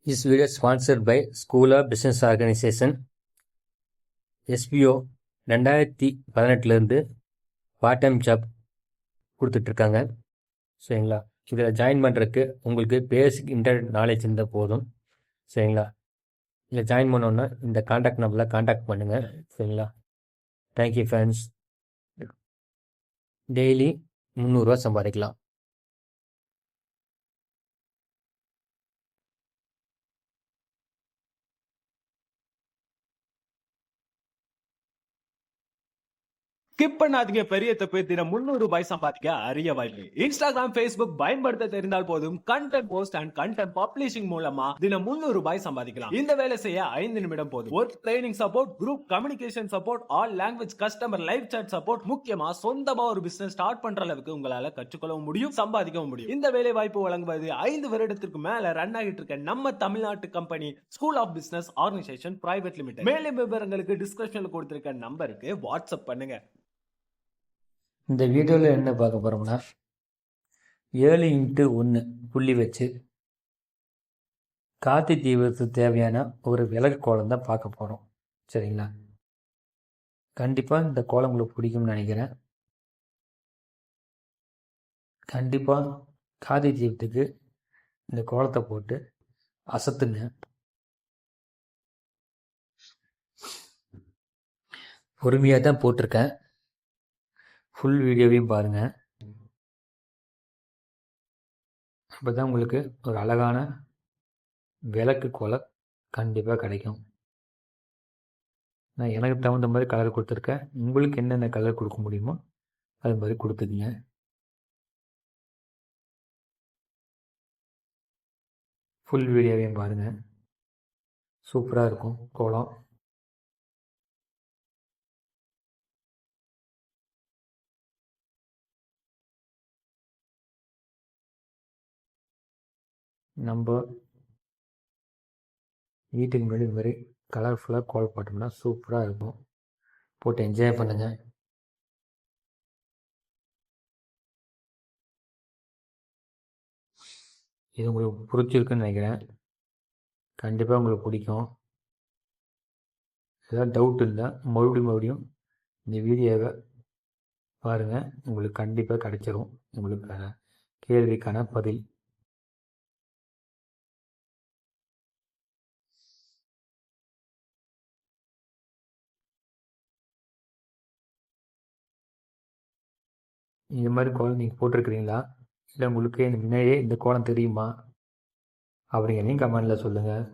This video is sponsored by School of Business Organization. SBO 2018 part time job கொடுத்துட்ருக்காங்க. சரிங்களா, இதில் join பண்ணுறதுக்கு உங்களுக்கு பேசிக் இன்டர்நெட் நாலேஜ் இருந்தால் போதும். சரிங்களா, இதில் ஜாயின் பண்ணோன்னா இந்த காண்டாக்ட் நம்பரில் காண்டாக்ட் பண்ணுங்கள். சரிங்களா, தேங்க்யூ ஃப்ரெண்ட்ஸ். டெய்லி 300 சம்பாதிக்கலாம். ஸ்கிப் பண்ணாதீங்க. பெரிய தப்பு. தினம் 300 ரூபாய் சம்பாதிக்க அரிய வாய்ப்பு. இன்ஸ்டாகிராம், ஃபேஸ்புக் பயன்படுத்த தெரிந்தால் போதும். Content post and content publishing மூலமா தினம் 300 ரூபாய் சம்பாதிக்கலாம். இந்த வேலை செய்ய 5 நிமிடம் போதும். Work training support, group communication support, all language customer live chat support, முக்கியமா சொந்தமா ஒரு பிசினஸ் ஸ்டார்ட் பண்ற அளவுக்கு உங்களால கற்றுக்கொள்ளவும் முடியும், சம்பாதிக்கவும் முடியும். இந்த வேலை வாய்ப்பு வழங்குவது 5 வருடத்திற்கு மேல ரன் ஆகிட்டு இருக்க நம்ம தமிழ்நாட்டு company school of business organisation private limited. மேலும் விவரங்களுக்கு டிஸ்கிரிப்ஷன்ல கொடுத்திருக்க நம்பருக்கு வாட்ஸ்அப் பண்ணுங்க. இந்த வீடியோவில் என்ன பார்க்க போகிறோம்னா 7x1 புள்ளி வச்சு கார்த்தி தீபத்துக்கு தேவையான ஒரு விளக்கு கோலம் தான் பார்க்க போகிறோம். சரிங்களா, கண்டிப்பாக இந்த கோலம் உங்களுக்கு பிடிக்கும்னு நினைக்கிறேன். கண்டிப்பாக கார்த்தி தீபத்துக்கு இந்த கோலத்தை போட்டு அசத்துங்க. பொறுமையாக தான் போட்டிருக்கேன். ஃபுல் வீடியோவையும் பாருங்கள். அப்போ தான் உங்களுக்கு ஒரு அழகான விளக்கு கோலம் கண்டிப்பாக கிடைக்கும். நான் எனக்கு தகுந்த மாதிரி கலர் கொடுத்துருக்கேன். உங்களுக்கு என்னென்ன கலர் கொடுக்க முடியுமோ அது மாதிரி கொடுத்துக்குங்க. ஃபுல் வீடியோவையும் பாருங்கள். சூப்பராக இருக்கும் கோலம். நம்ம வீட்டுக்கு முன்னாடி இந்த மாதிரி கலர்ஃபுல்லாக கோலம் போட்டோம்னா சூப்பராக இருக்கும். போட்டு என்ஜாய் பண்ணுங்கள். இது உங்களுக்கு பிடிச்சிருக்குன்னு நினைக்கிறேன். கண்டிப்பாக உங்களுக்கு பிடிக்கும். ஏதாவது டவுட் இருந்தால் மறுபடியும் இந்த வீடியோவை பாருங்கள். உங்களுக்கு கண்டிப்பாக கிடைச்சிரும் உங்களுக்கான கேள்விக்கான பதில். இந்த மாதிரி கோலம் நீங்கள் போட்டிருக்கிறீங்களா, இல்லை உங்களுக்கு முன்னாடியே இந்த கோலம் தெரியுமா அப்படிங்கிறதையும் கமெண்டில் சொல்லுங்கள்.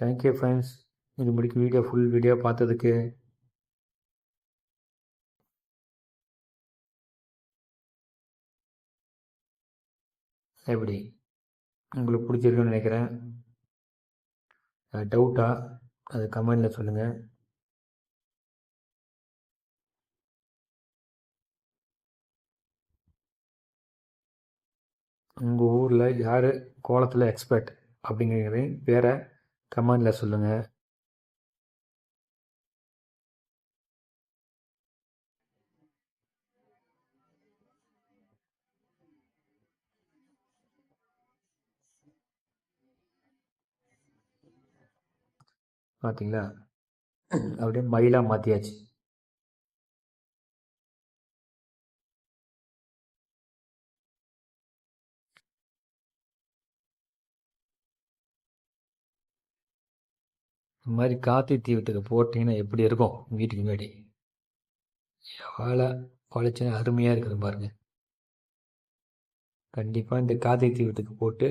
தேங்க்யூ ஃப்ரெண்ட்ஸ், இது முடிக்க ஃபுல் வீடியோ பார்த்ததுக்கு. எப்படி உங்களுக்கு பிடிச்சிருக்குன்னு நினைக்கிறேன். டவுட்டா அது கமெண்டில் சொல்லுங்கள். உங்கள் ஊரில் யார் கோலத்தில் எக்ஸ்பர்ட் அப்படிங்கிறதையும் வேறு கமெண்டில் சொல்லுங்கள். பார்த்தீங்களா, அப்படியே மயிலாக மாற்றியாச்சு. இந்த மாதிரி கார்த்தி தீவத்துக்கு போட்டிங்கன்னா எப்படி இருக்கும் வீட்டுக்கு முன்னாடி. வாழை பளிச்சுன்னு அருமையாக இருக்குது பாருங்கள். கண்டிப்பாக இந்த கார்த்தி தீவத்துக்கு போட்டு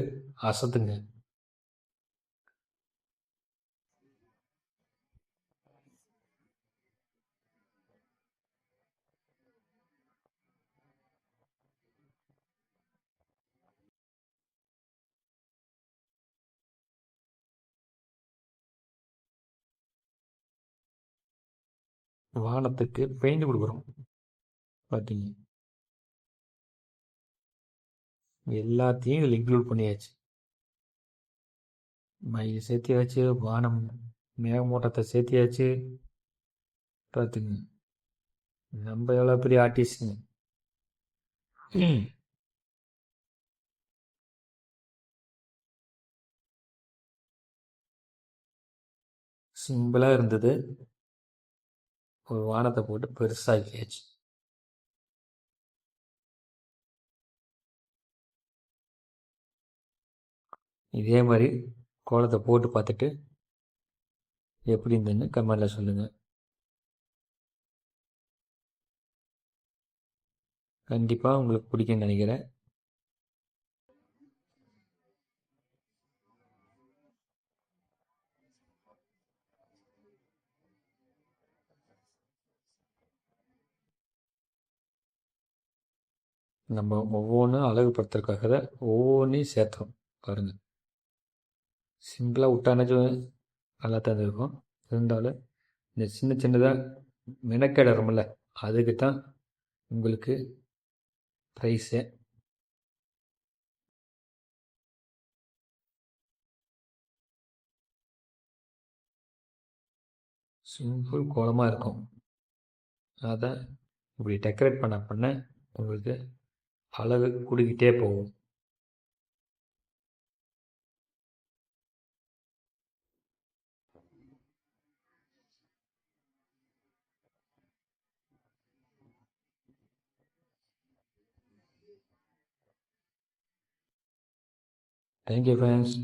அசத்துங்க. வானத்துக்கு பெயிண்ட் கொடுக்குறோம். பார்த்தீங்க எல்லாத்தையும் இதில் இன்க்ளூட் பண்ணியாச்சு. மயில் சேர்த்தியாச்சு, வானம் மேகமூட்டத்தை சேர்த்தியாச்சு. பார்த்துங்க நம்ம எவ்வளோ பெரிய ஆர்டிஸ்ட்டுங்க. சிம்பிளாக இருந்தது, ஒரு வானத்தை போட்டு பெருசாக்கியாச்சு. இதே மாதிரி கோலத்தை போட்டு பார்த்துட்டு எப்படி இருந்ததுன்னு கமெண்டில் சொல்லுங்கள். கண்டிப்பாக உங்களுக்கு பிடிக்கும்னு நினைக்கிறேன். நம்ம ஒவ்வொன்றும் அழகுபடுத்துறதுக்காக தான் ஒவ்வொன்றையும் சேர்த்தோம். பாருங்கள், சிம்பிளாக விட்டானாச்சும் நல்லா தான் இருக்கும். இருந்தாலும் இந்த சின்ன சின்னதாக மெனக்கெடுறோம்ல, அதுக்கு தான் உங்களுக்கு ப்ரைஸு. சிம்பிள் கோலமாக இருக்கும். அதை இப்படி டெக்கரேட் பண்ண உங்களுக்கு அழகு கூடிக்கிட்டே போகும். Thank you friends.